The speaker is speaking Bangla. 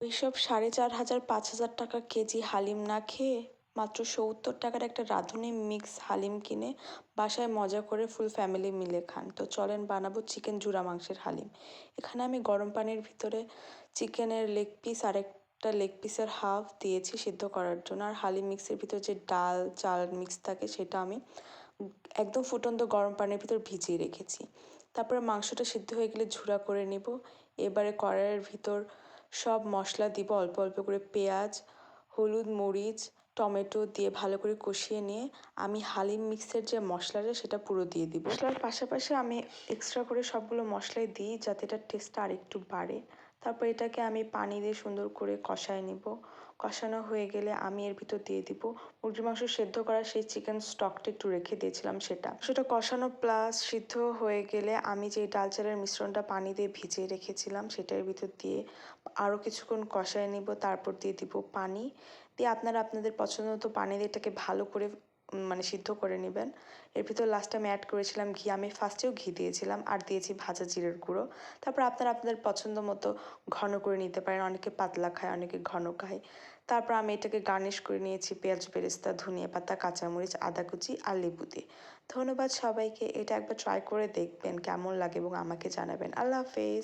ওইসব 4,500 5,000 টাকা কেজি হালিম না খেয়ে মাত্র 70 টাকার একটা রাঁধুনি মিক্স হালিম কিনে বাসায় মজা করে ফুল ফ্যামিলি মিলে খান। তো চলেন বানাবো চিকেন জুড়া মাংসের হালিম। এখানে আমি গরম পানির ভিতরে চিকেনের লেগ পিস আর একটা লেগ পিসের হাফ দিয়েছি সিদ্ধ করার জন্য। আর হালিম মিক্সের ভিতর যে ডাল চাল মিক্স থাকে সেটা আমি একদম ফুটন্ত গরম পানির ভিতর ভিজিয়ে রেখেছি। তারপরে মাংসটা সিদ্ধ হয়ে গেলে ঝুরা করে নিব। এবারে কড়াইয়ের ভিতর সব মশলা দিব অল্প অল্প করে, পেঁয়াজ, হলুদ, মরিচ, টমেটো দিয়ে ভালো করে কষিয়ে নিয়ে আমি হালিম মিক্সের যে মশলাটা সেটা পুরো দিয়ে দিব। মশলার পাশাপাশি আমি এক্সট্রা করে সবগুলো মশলাই দিই যাতে এটার টেস্টটা আরেকটু বাড়ে। তারপর এটাকে আমি পানি দিয়ে সুন্দর করে কষায় নিব। কষানো হয়ে গেলে আমি এর ভিতর দিয়ে দিব মুরগির মাংস সেদ্ধ করা সেই চিকেন স্টকটা একটু রেখে দিয়েছিলাম সেটা কষানো প্লাস সিদ্ধ হয়ে গেলে আমি যে ডাল চালের মিশ্রণটা পানি দিয়ে ভিজিয়ে রেখেছিলাম সেটার ভিতর দিয়ে আরও কিছুক্ষণ কষায় নিব। তারপর দিয়ে দিব পানি দিয়ে আপনারা আপনাদের পছন্দ মতো পানি দিয়ে এটাকে ভালো করে সিদ্ধ করে নেবেন। এর ভিতর লাস্টে আমি অ্যাড করেছিলাম ঘি। আমি ফার্স্টেও ঘি দিয়েছিলাম আর দিয়েছি ভাজা জিরের গুঁড়ো। তারপর আপনারা আপনাদের পছন্দ মতো ঘন করে নিতে পারেন, অনেকে পাতলা খায় অনেকে ঘন খায়। তারপর আমি এটাকে গার্নিশ করে নিয়েছি পেঁয়াজ বেরেস্তা, ধনিয়া পাতা, কাঁচামরিচ, আদা কুচি আর লেবু দিয়ে। ধন্যবাদ সবাইকে। এটা একবার ট্রাই করে দেখবেন কেমন লাগে এবং আমাকে জানাবেন। আল্লাহ হাফেজ।